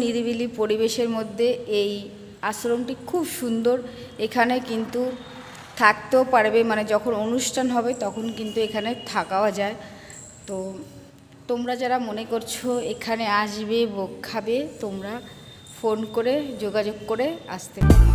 নিরিবিলি পরিবেশের মধ্যে এই আশ্রমটি খুব সুন্দর। এখানে কিন্তু থাকতেও পারবে, মানে যখন অনুষ্ঠান হবে তখন কিন্তু এখানে থাকাও যায়। তো তোমরা যারা মনে করছো এখানে আসবে, ভোগ খাবে, তোমরা ফোন করে যোগাযোগ করে আসতে পারো।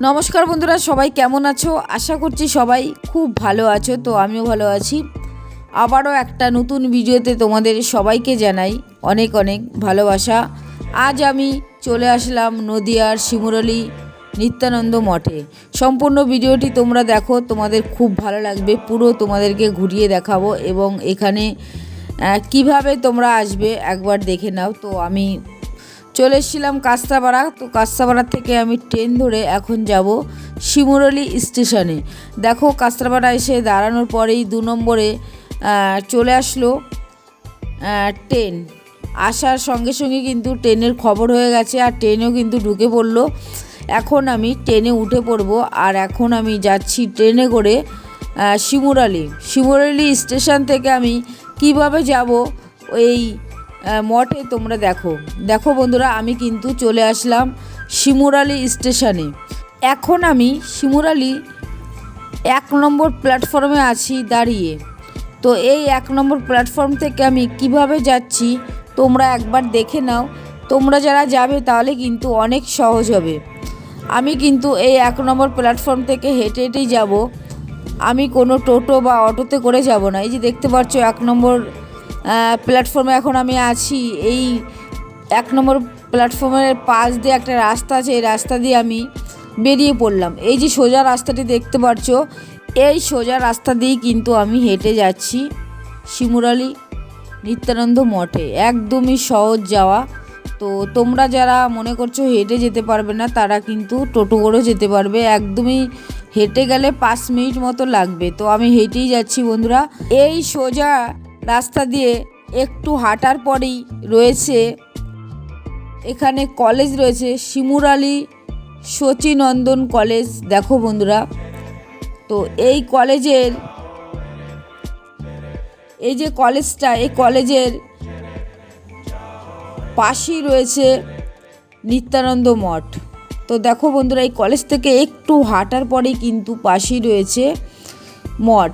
নমস্কার বন্ধুরা, সবাই কেমন আছো? আশা করছি সবাই খুব ভালো আছো। তো আমিও ভালো আছি। আবারও একটা নতুন ভিডিওতে তোমাদের সবাইকে জানাই অনেক অনেক ভালোবাসা। আজ আমি চলে আসলাম নদিয়ার শিমুরালী নিত্যানন্দ মঠে। সম্পূর্ণ ভিডিওটি তোমরা দেখো, তোমাদের খুব ভালো লাগবে। পুরো তোমাদেরকে ঘুরিয়ে দেখাবো এবং এখানে কিভাবে তোমরা আসবে একবার দেখে নাও। তো আমি চলে এসেছিলাম কাস্তাপাড়া। তো কাস্তাপাড়া থেকে আমি ট্রেন ধরে এখন যাব শিমুরালী স্টেশনে। দেখো কাস্তাপাড়া এসে দাঁড়ানোর পরেই 2 নম্বরে চলে আসলো ট্রেন। আসার সঙ্গে সঙ্গে কিন্তু ট্রেনের খবর হয়ে গেছে আর ট্রেনেও কিন্তু ঢুকে পড়লো। এখন আমি ট্রেনে উঠে পড়বো আর এখন আমি যাচ্ছি ট্রেনে করে শিমুরালী স্টেশন থেকে আমি কিভাবে যাব এই মঠে তোমরা দেখো বন্ধুরা, আমি কিন্তু চলে আসলাম শিমুরালী স্টেশনে। এখন আমি শিমুরালী 1 নম্বর প্ল্যাটফর্মে আছি দাঁড়িয়ে। তো এই 1 নম্বর প্ল্যাটফর্ম থেকে আমি কিভাবে যাচ্ছি তোমরা একবার দেখে নাও। তোমরা যারা যাবে তাহলে কিন্তু অনেক সহজ হবে। আমি কিন্তু এই 1 নম্বর প্ল্যাটফর্ম থেকে হেঁটে হেঁটেই যাব। আমি কোনো টোটো বা অটোতে করে যাব না। এই যে দেখতে পাচ্ছ 1 নম্বর প্ল্যাটফর্মে এখন আমি আছি। এই 1 নম্বর প্ল্যাটফর্মের পাশ দিয়ে একটা রাস্তা আছে, এই রাস্তা দিয়ে আমি বেরিয়ে পড়লাম। এই যে সোজা রাস্তাটি দেখতে পাচ্ছ, এই সোজা রাস্তা দিয়েই কিন্তু আমি হেঁটে যাচ্ছি শিমুরালী নিত্যানন্দ মঠে। একদমই সহজ যাওয়া। তো তোমরা যারা মনে করছো হেঁটে যেতে পারবে না তারা কিন্তু টোটো করেও যেতে পারবে। একদমই হেঁটে গেলে 5 মিনিট মতো লাগবে। তো আমি হেঁটেই যাচ্ছি বন্ধুরা। এই সোজা রাস্তা দিয়ে একটু হাঁটার পরেই রয়েছে এখানে কলেজ রয়েছে, শিমুরালী শচীনন্দন কলেজ। দেখো বন্ধুরা, তো এই কলেজের এই যে কলেজটা, এই কলেজের পাশেই রয়েছে নিত্যানন্দ মঠ। তো দেখো বন্ধুরা, এই কলেজ থেকে একটু হাঁটার পরেই কিন্তু পাশেই রয়েছে মঠ।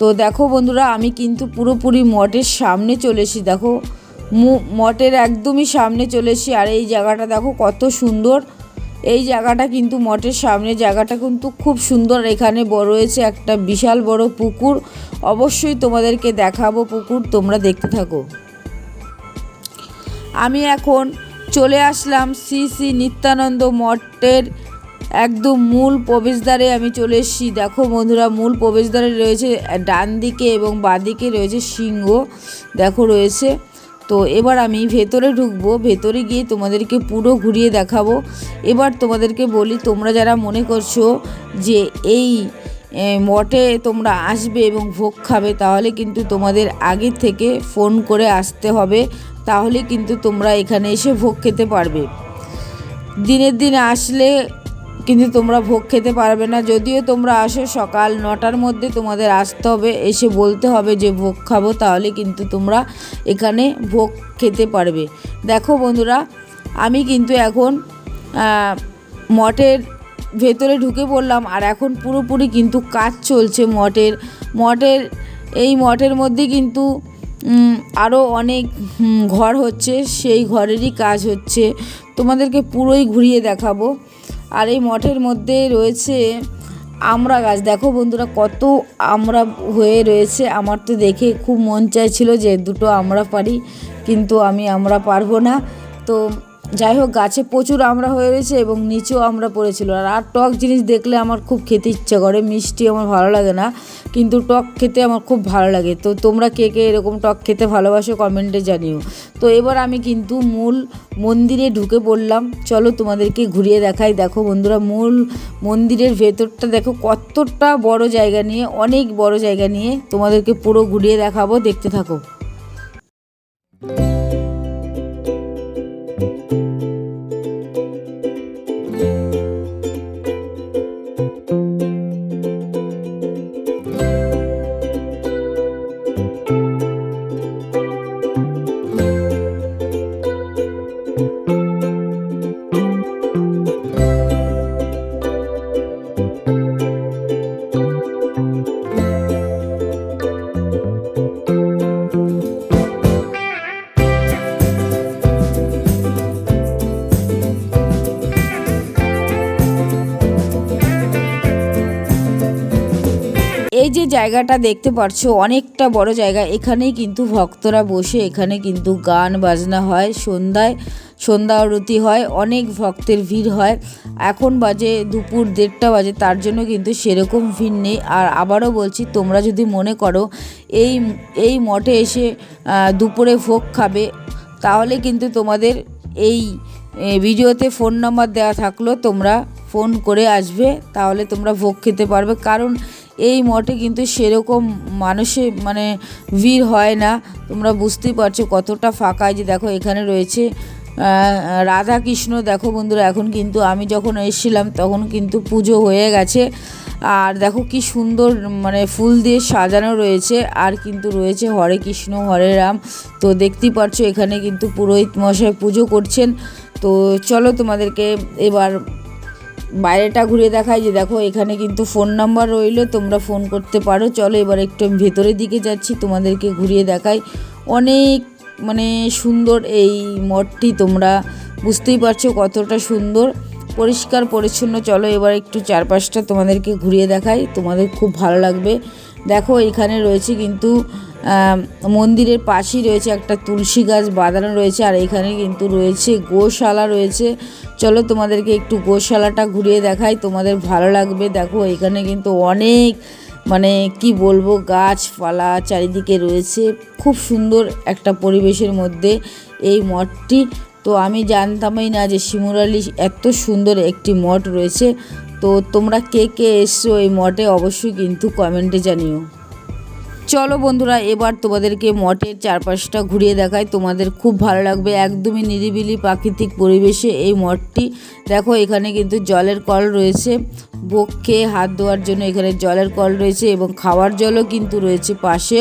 তো দেখো বন্ধুরা, আমি কিন্তু পুরোপুরি মঠের সামনে চলে এসেছি। দেখো মঠের একদমই সামনে চলে এসেছি। আর এই জায়গাটা দেখো কত সুন্দর। এই জায়গাটা কিন্তু মঠের সামনে, জায়গাটা কিন্তু খুব সুন্দর। এখানে রয়েছে একটা বিশাল বড় পুকুর। অবশ্যই তোমাদেরকে দেখাবো পুকুর, তোমরা দেখতে থাকো। আমি এখন চলে আসলাম শ্রী শ্রী নিত্যানন্দ মঠের একদম মূল প্রবেশদ্বারে আমি চলে এসেছি। দেখো বন্ধুরা, মূল প্রবেশদ্বারে রয়েছে ডান দিকে এবং বাঁ দিকে রয়েছে সিংহ, দেখো রয়েছে। তো এবার আমি ভেতরে ঢুকবো। ভেতরে গিয়ে তোমাদেরকে পুরো ঘুরিয়ে দেখাবো। এবার তোমাদেরকে বলি, তোমরা যারা মনে করছো যে এই মঠে তোমরা আসবে এবং ভোগ খাবে, তাহলে কিন্তু তোমাদের আগে থেকে ফোন করে আসতে হবে। তাহলে কিন্তু তোমরা এখানে এসে ভোগ খেতে পারবে। দিনের দিন আসলে কিন্তু তোমরা ভোগ খেতে পারবে না। যদিও তোমরা আসো সকাল 9টার মধ্যে তোমাদের আসতে হবে, এসে বলতে হবে যে ভোগ খাবো, তাহলে কিন্তু তোমরা এখানে ভোগ খেতে পারবে। দেখো বন্ধুরা, আমি কিন্তু এখন মঠের ভেতরে ঢুকে পড়লাম। আর এখন পুরোপুরি কিন্তু কাজ চলছে মঠের এই মঠের মধ্যে কিন্তু আরও অনেক ঘর হচ্ছে, সেই ঘরেরই কাজ হচ্ছে, তোমাদেরকে পুরোই ঘুরিয়ে দেখাবো। আর এই মঠের মধ্যে রয়েছে আমড়া গাছ, দেখো বন্ধুরা কত আমড়া হয়ে রয়েছে। আমার তো দেখে খুব মন চাইছিল যে দুটো আমড়া পারি, কিন্তু আমি আমড়া পারবো না। তো যাই হোক, গাছে প্রচুর আমড়া হয়ে রয়েছে এবং নিচেও আমড়া পড়েছিল। আর টক জিনিস দেখলে আমার খুব খেতে ইচ্ছা করে, মিষ্টি আমার ভালো লাগে না, কিন্তু টক খেতে আমার খুব ভালো লাগে। তো তোমরা কে কে এরকম টক খেতে ভালোবাসো কমেন্টে জানিও। তো এবার আমি কিন্তু মূল মন্দিরে ঢুকে পড়লাম, চলো তোমাদেরকে ঘুরিয়ে দেখাই। দেখো বন্ধুরা, মূল মন্দিরের ভেতরটা দেখো কতটা বড় জায়গা নিয়ে, অনেক বড় জায়গা নিয়ে তোমাদেরকে পুরো ঘুরিয়ে দেখাবো, দেখতে থাকো। এই যে জায়গাটা দেখতে পাচ্ছ অনেকটা বড় জায়গা, এখানেই কিন্তু ভক্তরা বসে, এখানে কিন্তু গান বাজনা হয়, সন্ধ্যা আরতি হয়, অনেক ভক্তের ভিড় হয়। এখন বাজে দুপুর 1:30 বাজে, তার জন্য কিন্তু সেরকম ভিড় নেই। আর আবারও বলছি, তোমরা যদি মনে করো এই মঠে এসে দুপুরে ভোগ খাবে, তাহলে কিন্তু তোমাদের এই ভিডিওতে ফোন নাম্বার দেওয়া থাকলো, তোমরা ফোন করে আসবে, তাহলে তোমরা ভোগ খেতে পারবে। কারণ এই মঠে কিন্তু সেরকম মানুষের ভিড় হয় না, তোমরা বুঝতেই পারছো কতটা ফাঁকা। যে দেখো এখানে রয়েছে রাধা কৃষ্ণ। দেখো বন্ধুরা, এখন কিন্তু আমি যখন এসেছিলাম তখন কিন্তু পুজো হয়ে গেছে। আর দেখো কি সুন্দর ফুল দিয়ে সাজানো রয়েছে, আর কিন্তু রয়েছে হরে কৃষ্ণ হরে রাম। তো দেখতেই পাচ্ছ এখানে কিন্তু পুরোহিত মশাই পুজো করছেন। তো চলো তোমাদেরকে এবার বাইরেটা ঘুরে দেখাই। যে দেখো এখানে কিন্তু ফোন নাম্বার রইলো, তোমরা ফোন করতে পারো। চলো এবার একটু আমি ভেতরের দিকে যাচ্ছি, তোমাদেরকে ঘুরিয়ে দেখাই। অনেক সুন্দর এই মঠটি, তোমরা বুঝতেই পারছো কতটা সুন্দর, পরিষ্কার পরিচ্ছন্ন। চলো এবার একটু চারপাশটা তোমাদেরকে ঘুরিয়ে দেখাই, তোমাদের খুব ভালো লাগবে। দেখো এখানে রয়েছে কিন্তু মন্দিরের পাশেই রয়েছে একটা তুলসী গাছ বাঁধানো রয়েছে, আর এখানে কিন্তু রয়েছে গোশালা রয়েছে। চলো তোমাদেরকে একটু গোশালাটা ঘুরিয়ে দেখাই, তোমাদের ভালো লাগবে। দেখো এখানে কিন্তু অনেক কি বলবো, গাছপালা চারিদিকে রয়েছে, খুব সুন্দর একটা পরিবেশের মধ্যে এই মঠটি। তো আমি জানতামই না যে শিমুরালী এত সুন্দর একটি মঠ রয়েছে। তো তোমরা কে কে এসছো এই মঠে অবশ্যই কিন্তু কমেন্টে জানিও। চলো বন্ধুরা, এবার তোমাদেরকে মঠের চারপাশটা ঘুরিয়ে দেখাই, তোমাদের খুব ভালো লাগবে। একদমই নিরিবিলি প্রাকৃতিক পরিবেশে এই মঠটি। দেখো এখানে কিন্তু জলের কল রয়েছে, ভোগ খেয়ে হাত ধোয়ার জন্য এখানে জলের কল রয়েছে, এবং খাওয়ার জলও কিন্তু রয়েছে পাশে।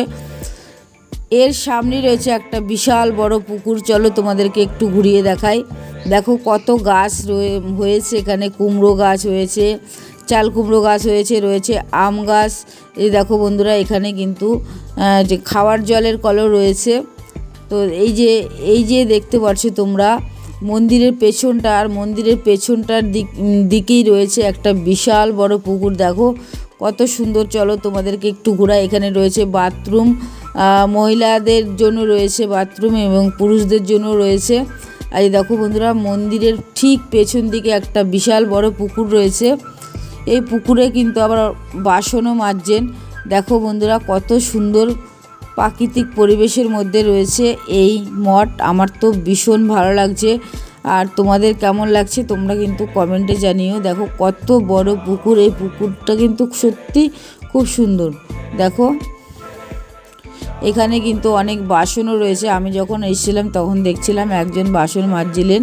এর সামনে রয়েছে একটা বিশাল বড় পুকুর, চলো তোমাদেরকে একটু ঘুরিয়ে দেখাই। দেখো কত গাছ হয়েছে, এখানে কুমড়ো গাছ হয়েছে, চাল কুমড়ো গাছ হয়েছে, রয়েছে আম গাছ। এই দেখো বন্ধুরা, এখানে কিন্তু যে খাওয়ার জলের কলও রয়েছে। তো এই যে দেখতে পাচ্ছ তোমরা মন্দিরের পেছনটা, আর মন্দিরের পেছনটার দিকেই রয়েছে একটা বিশাল বড় পুকুর। দেখো কত সুন্দর। চলো তোমাদেরকে একটু ঘোরা। এখানে রয়েছে বাথরুম, মহিলাদের জন্য রয়েছে বাথরুম এবং পুরুষদের জন্য রয়েছে। আর এই দেখো বন্ধুরা, মন্দিরের ঠিক পেছন দিকে একটা বিশাল বড় পুকুর রয়েছে। এই পুকুরে কিন্তু আবার বাসনও মাজছেন। দেখো বন্ধুরা, কত সুন্দর প্রাকৃতিক পরিবেশের মধ্যে রয়েছে এই মঠ। আমার তো ভীষণ ভালো লাগছে, আর তোমাদের কেমন লাগছে তোমরা কিন্তু কমেন্টে জানিও। দেখো কত বড় পুকুর, এই পুকুরটা কিন্তু সত্যি খুব সুন্দর। দেখো এখানে কিন্তু অনেক বাসনও রয়েছে, আমি যখন এসেছিলাম তখন দেখছিলাম একজন বাসন মাজছিলেন।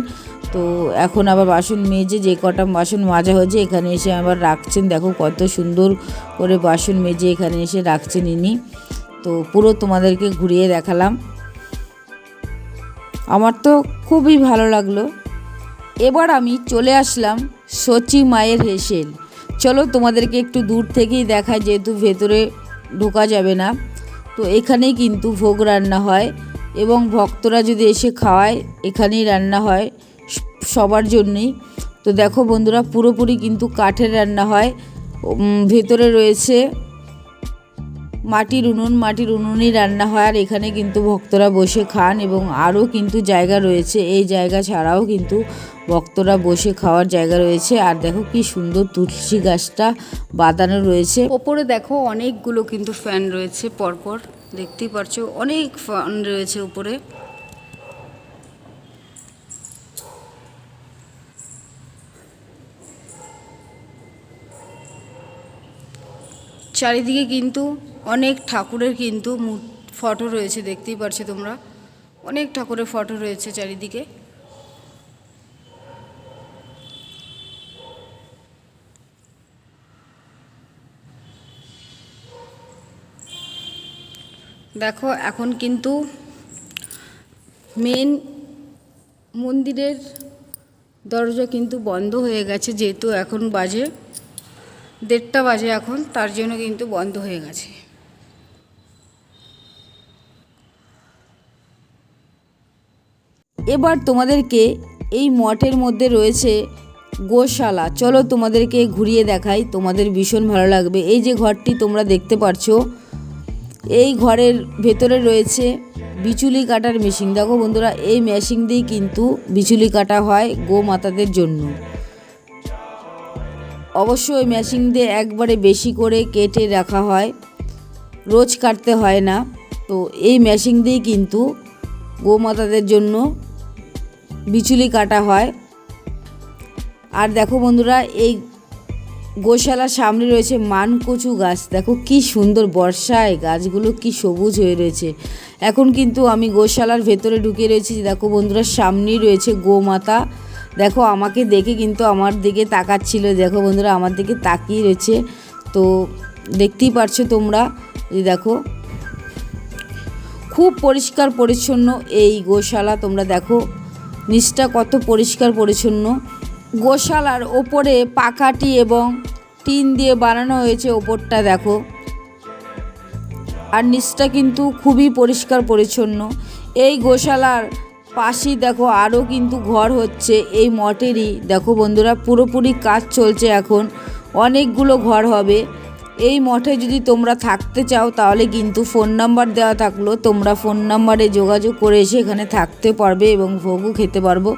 তো এখন আবার বাসন মেজে যে কটা বাসন মাজা হয়েছে এখানে এসে আবার রাখছেন। দেখো কত সুন্দর করে বাসন মেজে এখানে এসে রাখছেন ইনি। তো পুরো তোমাদেরকে ঘুরিয়ে দেখালাম, আমার তো খুবই ভালো লাগলো। এবার আমি চলে আসলাম সচি মায়ের হেসেল। চলো তোমাদেরকে একটু দূর থেকেই দেখাই, যেহেতু ভেতরে ঢোকা যাবে না। তো এখানেই কিন্তু ভোগ রান্না হয় এবং ভক্তরা যদি এসে খাওয়ায় এখানেই রান্না হয় সবার জন্যই। তো দেখো বন্ধুরা, পুরোপুরি কিন্তু কাঠের রান্না হয়। ভেতরে রয়েছে মাটির উনুনই রান্না হয়। আর এখানে কিন্তু ভক্তরা বসে খান এবং আরও কিন্তু জায়গা রয়েছে, এই জায়গা ছাড়াও কিন্তু ভক্তরা বসে খাওয়ার জায়গা রয়েছে। আর দেখো কি সুন্দর তুলসী গাছটা বাঁধানো রয়েছে। ওপরে দেখো অনেকগুলো কিন্তু ফ্যান রয়েছে পরপর, দেখতেই পারছো অনেক ফ্যান রয়েছে উপরে। চারিদিকে কিন্তু অনেক ঠাকুরের কিন্তু ফটো রয়েছে, দেখতেই পারছো তোমরা, অনেক ঠাকুরের ফটো রয়েছে চারিদিকে। দেখো এখন কিন্তু মেন মন্দিরের দরজা কিন্তু বন্ধ হয়ে গেছে, যেহেতু এখন বাজে 1:30 বাজে এখন, তার জন্য কিন্তু বন্ধ হয়ে গেছে। এবার তোমাদেরকে এই মঠের মধ্যে রয়েছে গোশালা, চলো তোমাদেরকে ঘুরিয়ে দেখাই, তোমাদের ভীষণ ভালো লাগবে। এই যে ঘরটি তোমরা দেখতে পাচ্ছো, এই ঘরের ভেতরে রয়েছে বিচুলি কাটার মেশিন। দেখো বন্ধুরা, এই মেশিন দিয়ে কিন্তু বিচুলি কাটা হয় গোমাতাদের জন্য। অবশ্য ওই মেশিন দিয়ে একবারে বেশি করে কেটে রাখা হয়, রোজ কাটতে হয় না। তো এই মেশিন দিয়ে কিন্তু গোমাতাদের জন্য বিচুলি কাটা হয়। আর দেখো বন্ধুরা, এই গোশালার সামনে রয়েছে মানকচু গাছ। দেখো কি সুন্দর, বর্ষায় গাছগুলো কি সবুজ হয়ে রয়েছে। এখন কিন্তু আমি গোশালার ভেতরে ঢুকে রয়েছি। দেখো বন্ধুরা, সামনেই রয়েছে গোমাতা। দেখো আমাকে দেখে কিন্তু আমার দিকে তাকাচ্ছিল। দেখো বন্ধুরা, আমার দিকে তাকিয়ে রয়েছে। তো দেখতেই পারছো তোমরা, এই দেখো খুব পরিষ্কার পরিচ্ছন্ন এই গোশালা। তোমরা দেখো নিচটা কত পরিষ্কার পরিচ্ছন্ন। গোশালার ওপরে পাকাটি এবং টিন দিয়ে বানানো হয়েছে ওপরটা, দেখো। আর নিচটা কিন্তু খুবই পরিষ্কার পরিচ্ছন্ন। এই গোশালার পাশেই দেখো আরও কিন্তু ঘর হচ্ছে এই মঠেরই। দেখো বন্ধুরা, পুরোপুরি কাজ চলছে এখন, অনেকগুলো ঘর হবে। এই মঠে যদি তোমরা থাকতে চাও তাহলে কিন্তু ফোন নাম্বার দেওয়া থাকলো, তোমরা ফোন নাম্বারে যোগাযোগ করে এসে এখানে থাকতে পারবে এবং ভোগও খেতে পারবো।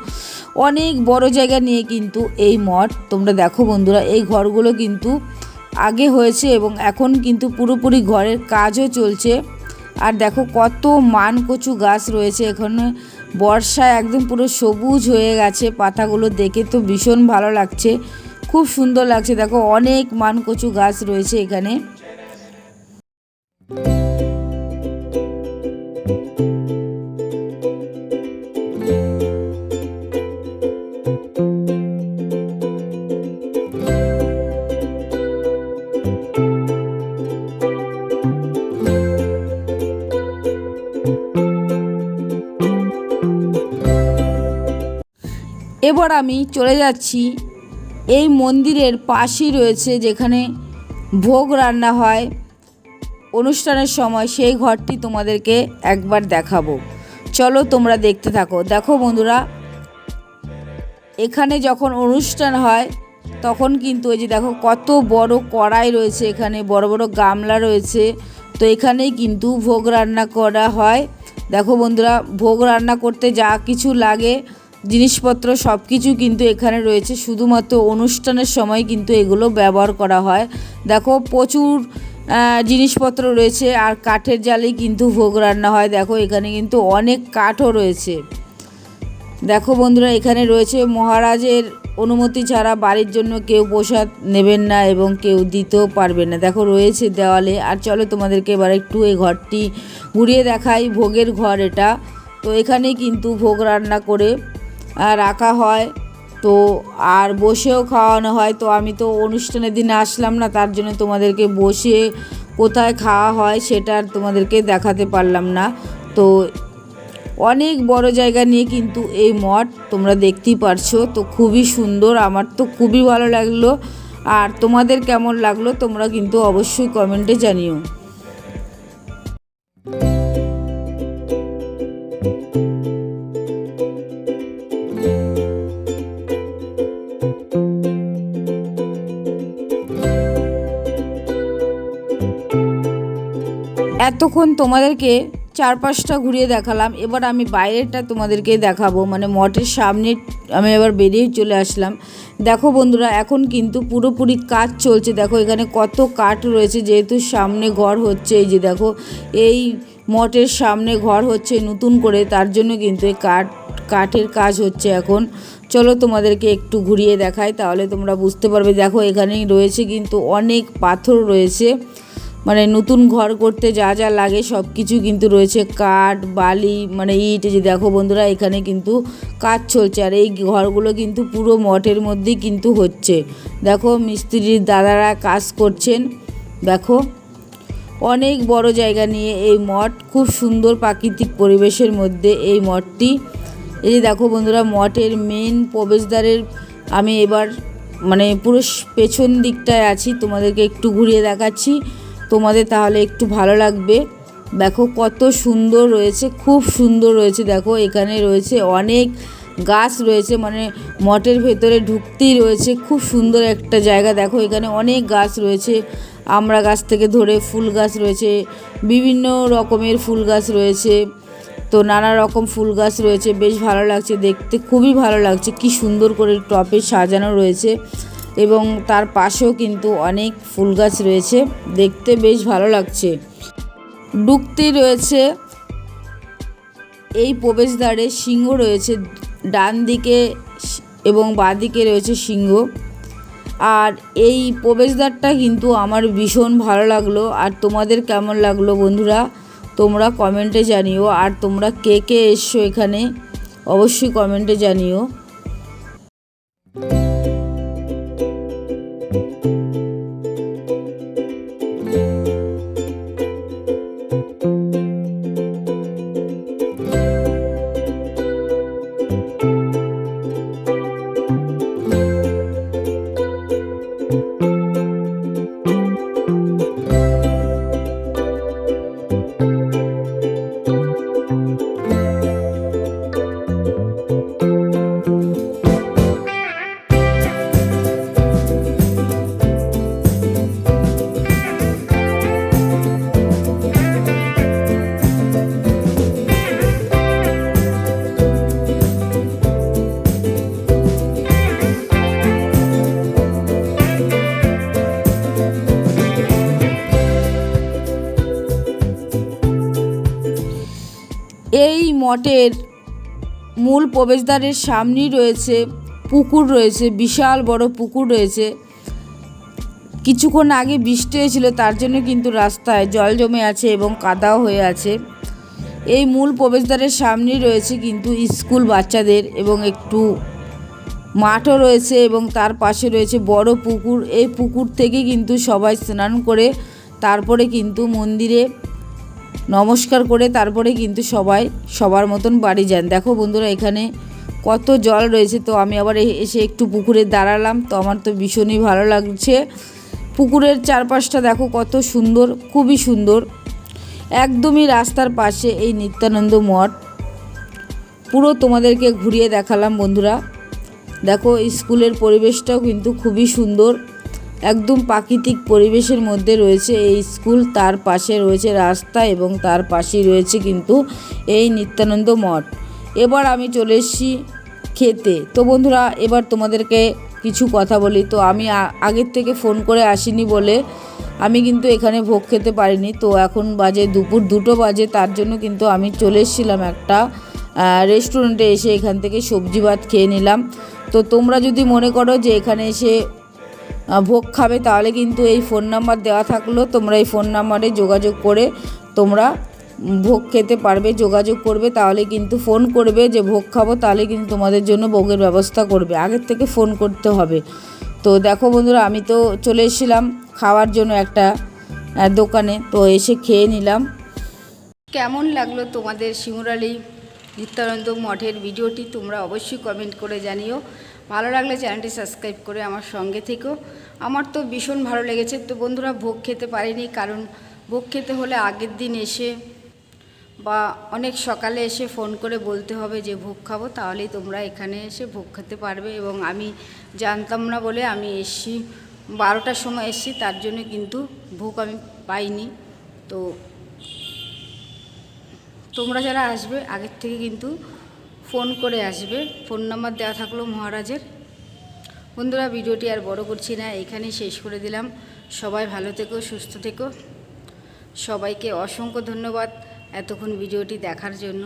অনেক বড় জায়গা নিয়ে কিন্তু এই মঠ। তোমরা দেখো বন্ধুরা, এই ঘরগুলো কিন্তু আগে হয়েছে এবং এখন কিন্তু পুরোপুরি ঘরের কাজও চলছে। আর দেখো কত মানকচু গাছ রয়েছে এখানে, বর্ষায় একদম পুরো সবুজ হয়ে গেছে পাতাগুলো, দেখে তো ভীষণ ভালো লাগছে, খুব সুন্দর লাগছে। দেখো অনেক মানকচু গাছ রয়েছে এখানে। এবার আমি চলে যাচ্ছি এই মন্দিরের পাশেই রয়েছে যেখানে ভোগ রান্না হয় অনুষ্ঠানের সময়, সেই ঘরটি তোমাদেরকে একবার দেখাবো। চলো তোমরা দেখতে থাকো। দেখো বন্ধুরা, এখানে যখন অনুষ্ঠান হয় তখন কিন্তু ওই যে দেখো কত বড় কড়াই রয়েছে, এখানে বড় বড় গামলা রয়েছে। তো এখানেই কিন্তু ভোগ রান্না করা হয়। দেখো বন্ধুরা, ভোগ রান্না করতে যা কিছু লাগে জিনিসপত্র সব কিছু কিন্তু এখানে রয়েছে, শুধুমাত্র অনুষ্ঠানের সময় কিন্তু এগুলো ব্যবহার করা হয়। দেখো প্রচুর জিনিসপত্র রয়েছে, আর কাঠের জালেই কিন্তু ভোগ রান্না হয়। দেখো এখানে কিন্তু অনেক কাঠও রয়েছে। দেখো বন্ধুরা, এখানে রয়েছে মহারাজের অনুমতি ছাড়া বাড়ির জন্য কেউ প্রসাদ নেবেন না এবং কেউ দিতেও পারবে না। দেখো রয়েছে দেওয়ালে। আর চলো তোমাদেরকে এবার একটু এই ঘরটি ঘুরিয়ে দেখাই, ভোগের ঘর এটা। তো এখানে কিন্তু ভোগ রান্না করে রাখা হয়, তো আর বসেও খাওয়ানো হয়। তো আমি তো অনুষ্ঠানের দিনে আসলাম না, তার জন্য তোমাদেরকে বসে কোথায় খাওয়া হয় সেটা আর তোমাদেরকে দেখাতে পারলাম না। তো অনেক বড় জায়গা নিয়ে কিন্তু এই মঠ, তোমরা দেখতেই পারছো। তো খুবই সুন্দর, আমার তো খুবই ভালো লাগলো। আর তোমাদের কেমন লাগলো তোমরা কিন্তু অবশ্যই কমেন্টে জানিও। এতক্ষণ তোমাদেরকে চারপাশটা ঘুরিয়ে দেখালাম, এবার আমি বাইরেটা তোমাদেরকে দেখাবো, মানে মঠের সামনে আমি এবার বেরিয়ে চলে আসলাম। দেখো বন্ধুরা, এখন কিন্তু পুরোপুরি কাজ চলছে। দেখো এখানে কত কাঠ রয়েছে, যেহেতু সামনে ঘর হচ্ছে। এই যে দেখো, এই মঠের সামনে ঘর হচ্ছে নতুন করে, তার জন্য কিন্তু এই কাঠের কাজ হচ্ছে এখন। চলো তোমাদেরকে একটু ঘুরিয়ে দেখাই, তাহলে তোমরা বুঝতে পারবে। দেখো এখানেই রয়েছে কিন্তু অনেক পাথর রয়েছে, মানে নতুন ঘর করতে যা যা লাগে সব কিছু কিন্তু রয়েছে, কাঠ, বালি, মানে ইট। যে দেখো বন্ধুরা, এখানে কিন্তু কাজ চলছে, আর এই ঘরগুলো কিন্তু পুরো মঠের মধ্যেই কিন্তু হচ্ছে। দেখো মিস্ত্রির দাদারা কাজ করছেন। দেখো অনেক বড় জায়গা নিয়ে এই মঠ, খুব সুন্দর প্রাকৃতিক পরিবেশের মধ্যে এই মঠটি। এই যে দেখো বন্ধুরা, মঠের মেন প্রবেশদ্বারের আমি এবার মানে পুরো পেছন দিকটায় আছি, তোমাদেরকে একটু ঘুরিয়ে দেখাচ্ছি, তোমাদের তাহলে একটু ভালো লাগবে। দেখো কত সুন্দর রয়েছে, খুব সুন্দর রয়েছে। দেখো এখানে রয়েছে অনেক গাছ রয়েছে, মানে মঠের ভেতরে ঢুকতেই রয়েছে খুব সুন্দর একটা জায়গা। দেখো এখানে অনেক গাছ রয়েছে, আমড়া গাছ থেকে ধরে ফুল গাছ রয়েছে, বিভিন্ন রকমের ফুল গাছ রয়েছে, তো নানা রকম ফুল গাছ রয়েছে। বেশ ভালো লাগছে দেখতে, খুবই ভালো লাগছে, কি সুন্দর করে টবে সাজানো রয়েছে, এবং তার পাশেও কিন্তু অনেক ফুল গাছ রয়েছে, দেখতে বেশ ভালো লাগছে। ঢুকতেই রয়েছে এই প্রবেশদ্বারে সিংহ রয়েছে, ডান দিকে এবং বাঁ দিকে রয়েছে সিংহ। আর এই প্রবেশদ্বারটা কিন্তু আমার ভীষণ ভালো লাগলো। আর তোমাদের কেমন লাগলো বন্ধুরা, তোমরা কমেন্টে জানিও। আর তোমরা কে কে এসছো এখানে অবশ্যই কমেন্টে জানিও। এই মঠের মূল প্রবেশদ্বারের সামনেই রয়েছে পুকুর রয়েছে, বিশাল বড় পুকুর রয়েছে। কিছুক্ষণ আগে বৃষ্টি হয়েছিল, তার জন্য কিন্তু রাস্তায় জল জমে আছে এবং কাদাও হয়ে আছে। এই মূল প্রবেশদ্বারের সামনেই রয়েছে কিন্তু স্কুল বাচ্চাদের, এবং একটু মাঠও রয়েছে, এবং তার পাশে রয়েছে বড় পুকুর। এই পুকুর থেকে কিন্তু সবাই স্নান করে তারপরে কিন্তু মন্দিরে নমস্কার করে তারপরে কিন্তু সবাই সবার মতন বাড়ি যান। দেখো বন্ধুরা, এখানে কত জল রয়েছে, তো আমি আবার এসে একটু পুকুরে দাঁড়ালাম, তো আমার তো ভীষণই ভালো লাগছে। পুকুরের চারপাশটা দেখো কত সুন্দর, খুবই সুন্দর। একদমই রাস্তার পাশে এই নিত্যানন্দ মঠ, পুরো তোমাদেরকে ঘুরিয়ে দেখালাম বন্ধুরা। দেখো স্কুলের পরিবেশটাও কিন্তু খুবই সুন্দর, একদম প্রাকৃতিক পরিবেশের মধ্যে রয়েছে এই স্কুল, তার পাশে রয়েছে রাস্তা, এবং তার পাশেই রয়েছে কিন্তু এই নিত্যানন্দ মঠ। এবার আমি চলে এসেছি খেতে। তো বন্ধুরা, এবার তোমাদেরকে কিছু কথা বলি। তো আমি আগের থেকে ফোন করে আসিনি বলে আমি কিন্তু এখানে ভোগ খেতে পারিনি। তো এখন বাজে দুপুর 2টো বাজে, তার জন্য কিন্তু আমি চলে এসেছিলাম একটা রেস্টুরেন্টে, এসে এখান থেকে সবজি ভাত খেয়ে নিলাম। তো তোমরা যদি মনে করো যে এখানে এসে ভোগ খাবে, তাহলে কিন্তু এই ফোন নাম্বার দেওয়া থাকলো, তোমরা এই ফোন নাম্বারে যোগাযোগ করে তোমরা ভোগ খেতে পারবে। যোগাযোগ করবে, তাহলে কিন্তু ফোন করবে যে ভোগ খাবো, তাহলে কিন্তু তোমাদের জন্য ভোগের ব্যবস্থা করবে, আগের থেকে ফোন করতে হবে। তো দেখো বন্ধুরা, আমি তো চলে এসেছিলাম খাওয়ার জন্য একটা দোকানে, তো এসে খেয়ে নিলাম। কেমন লাগলো তোমাদের শিমুরালী নিত্যানন্দ মঠের ভিডিওটি, তোমরা অবশ্যই কমেন্ট করে জানিও। ভালো লাগলে চ্যানেলটি সাবস্ক্রাইব করে আমার সঙ্গে থেকো। আমার তো ভীষণ ভালো লেগেছে। তো বন্ধুরা, ভোগ খেতে পারিনি, কারণ ভোগ খেতে হলে আগের দিন এসে বা অনেক সকালে এসে ফোন করে বলতে হবে যে ভোগ খাবো, তাহলেই তোমরা এখানে এসে ভোগ খেতে পারবে। এবং আমি জানতাম না বলে আমি এসছি 12টার সময় এসছি, তার জন্য কিন্তু ভোগ আমি পাইনি। তো তোমরা যারা আসবে আগের থেকে কিন্তু ফোন করে আসবে, ফোন নাম্বার দেওয়া থাকলো মহারাজের। বন্ধুরা ভিডিওটি আর বড় করছি না, এইখানেই শেষ করে দিলাম। সবাই ভালো থেকো, সুস্থ থেকো। সবাইকে অসংখ্য ধন্যবাদ এতক্ষণ ভিডিওটি দেখার জন্য।